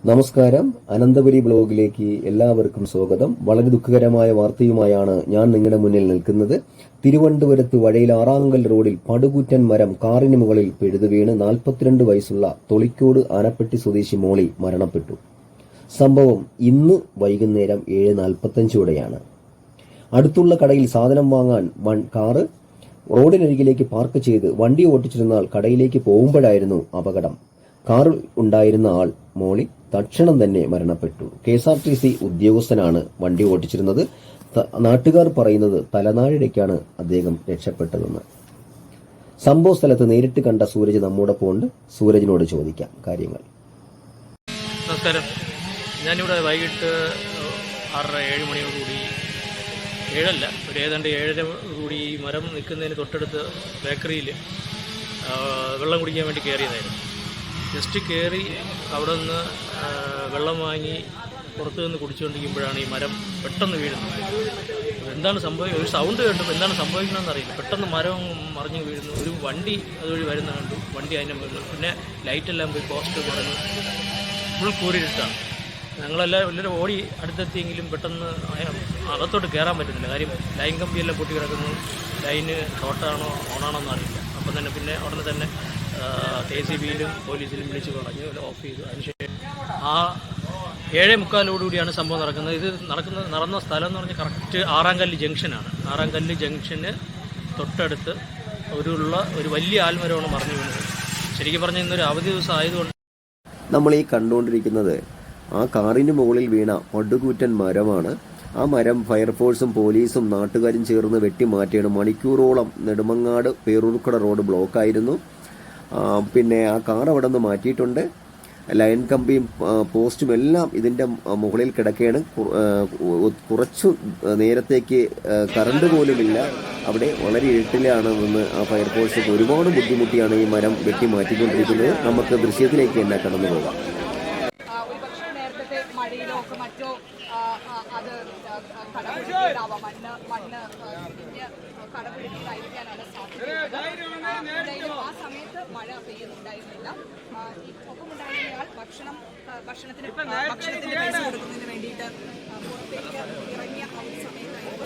നമസ്കാരം. അനന്തപുരി ബ്ലോഗിലേക്ക് എല്ലാവർക്കും സ്വാഗതം. വളരെ ദുഃഖകരമായ വാർത്തയുമായാണ് ഞാൻ നിങ്ങളുടെ മുന്നിൽ നിൽക്കുന്നത്. തിരുവനന്തപുരത്ത് വഴയിൽ ആറാങ്കൽ റോഡിൽ പടുകൂറ്റൻ മരം കാറിന് മുകളിൽ പിഴുതു വീണ് 42 വയസ്സുള്ള തൊളിക്കോട് ആനപ്പെട്ടി സ്വദേശി മോളി മരണപ്പെട്ടു. സംഭവം ഇന്ന് വൈകുന്നേരം 7:45ഓടെയാണ്. അടുത്തുള്ള കടയിൽ സാധനം വാങ്ങാൻ കാറ് റോഡിനരികിലേക്ക് പാർക്ക് ചെയ്ത് വണ്ടി ഓടിച്ചിരുന്ന കടയിലേക്ക് പോകുമ്പോഴായിരുന്നു അപകടം. കാറിൽ ഉണ്ടായിരുന്ന ആൾ മോളി തക്ഷണം തന്നെ മരണപ്പെട്ടു. KSRTC ഉദ്യോഗസ്ഥനാണ് വണ്ടി ഓടിച്ചിരുന്നത്. നാട്ടുകാർ പറയുന്നത് തലനാരിഴയ്ക്കാണ് അദ്ദേഹം രക്ഷപ്പെട്ടതെന്ന്. സംഭവ സ്ഥലത്ത് നേരിട്ട് കണ്ട സൂരജ് നമ്മോടൊപ്പം ഉണ്ട്. സൂരജിനോട് ചോദിക്കാം കാര്യങ്ങൾ. നമസ്കാരം. ഞാനിവിടെ വൈകിട്ട് 6:30-7 മണിയോടുകൂടി, 7 ഒരു ഏതാണ്ട് 7:30 ഈ മരം നിൽക്കുന്നതിന് തൊട്ടടുത്ത് ബേക്കറിയിൽ വെള്ളം കുടിക്കാൻ വേണ്ടി കയറിയതായിരുന്നു. ജസ്റ്റ് കയറി അവിടെ നിന്ന് വെള്ളം വാങ്ങി പുറത്തു നിന്ന് കുടിച്ചുകൊണ്ടിരിക്കുമ്പോഴാണ് ഈ മരം പെട്ടെന്ന് വീഴുന്നത്. എന്താണ് സംഭവിക്കുന്നത്? ഒരു സൗണ്ട് കേട്ടപ്പോൾ എന്താണ് സംഭവിക്കണമെന്ന് അറിയില്ല. പെട്ടെന്ന് മരം മറിഞ്ഞ് വീഴുന്നു. ഒരു വണ്ടി അതുവഴി വരുന്ന കണ്ടു. വണ്ടി അതിൻ്റെ മുകളിൽ, പിന്നെ ലൈറ്റെല്ലാം പോയി പോസ്റ്റ് മറിഞ്ഞു. ഫുൾ കൂരിട്ടാണ്. എല്ലാവരും ഓടി അടുത്തെത്തിയെങ്കിലും പെട്ടെന്ന് അകത്തോട്ട് കയറാൻ പറ്റുന്നില്ല. കാര്യം ലൈൻ കമ്പിയെല്ലാം പൊട്ടി കിടക്കുന്നു. ലൈന് ഷോർട്ടാണോ ഓണാണോ എന്ന് അറിയില്ല. അപ്പം തന്നെ പിന്നെ ഉടനെ തന്നെ KCBയിലും പോലീസിലും വിളിച്ച് പറഞ്ഞു, ഓഫ് ചെയ്തു. അതിനുശേഷം 7:45 സംഭവം നടക്കുന്നത്. ഇത് നടന്ന സ്ഥലം എന്ന് പറഞ്ഞാൽ കറക്റ്റ് ആറാങ്കല്ല് ജംഗ്ഷനാണ്. ആറാങ്കല്ല് ജംഗ്ഷന് തൊട്ടടുത്ത് ഒരു വലിയ ആൽമരമാണ് മറിഞ്ഞു വീണത്. ശരിക്കും പറഞ്ഞാൽ ഇന്നൊരു അവധി ദിവസം ആയതുകൊണ്ട് നമ്മൾ ഈ കണ്ടുകൊണ്ടിരിക്കുന്നത് ആ കാറിന് മുകളിൽ വീണ പടുകൂറ്റൻ മരമാണ്. ആ മരം ഫയർഫോഴ്സും പോലീസും നാട്ടുകാരും ചേർന്ന് വെട്ടിമാറ്റിയാണ്. മണിക്കൂറോളം നെടുമങ്ങാട് പേരൂർക്കട റോഡ് ബ്ലോക്കായിരുന്നു. പിന്നെ ആ കാർ അവിടെ നിന്ന് മാറ്റിയിട്ടുണ്ട്. ലൈൻ കമ്പിയും പോസ്റ്റും എല്ലാം ഇതിൻ്റെ മുകളിൽ കിടക്കുകയാണ്. കുറച്ചു നേരത്തേക്ക് കറണ്ട് പോലുമില്ല. അവിടെ വളരെ ഇരുട്ടിലാണ് നിന്ന് ആ ഫയർഫോഴ്സ് ഒരുപാട് ബുദ്ധിമുട്ടിയാണ് ഈ മരം വെട്ടി മാറ്റിക്കൊണ്ടിരിക്കുന്നത്. നമുക്ക് ദൃശ്യത്തിലേക്ക് തന്നെ കടന്നു പോകാം. മഴയിലോ ഒക്കെ മറ്റോ അത് കടപിടിക്കാനാവാം. മണ്ണ് കടപിടിക്കാനാണ് സാധ്യത. ആ സമയത്ത് മഴ പെയ്യുന്നുണ്ടായിരുന്നില്ല. ഈ ഒപ്പമുണ്ടായിരുന്നയാൾ ഭക്ഷണത്തിന് പൈസ കൊടുക്കുന്നതിന് വേണ്ടിയിട്ട് പുറത്തേക്ക് ഇറങ്ങിയ ആ ഒരു സമയത്തായിരുന്നു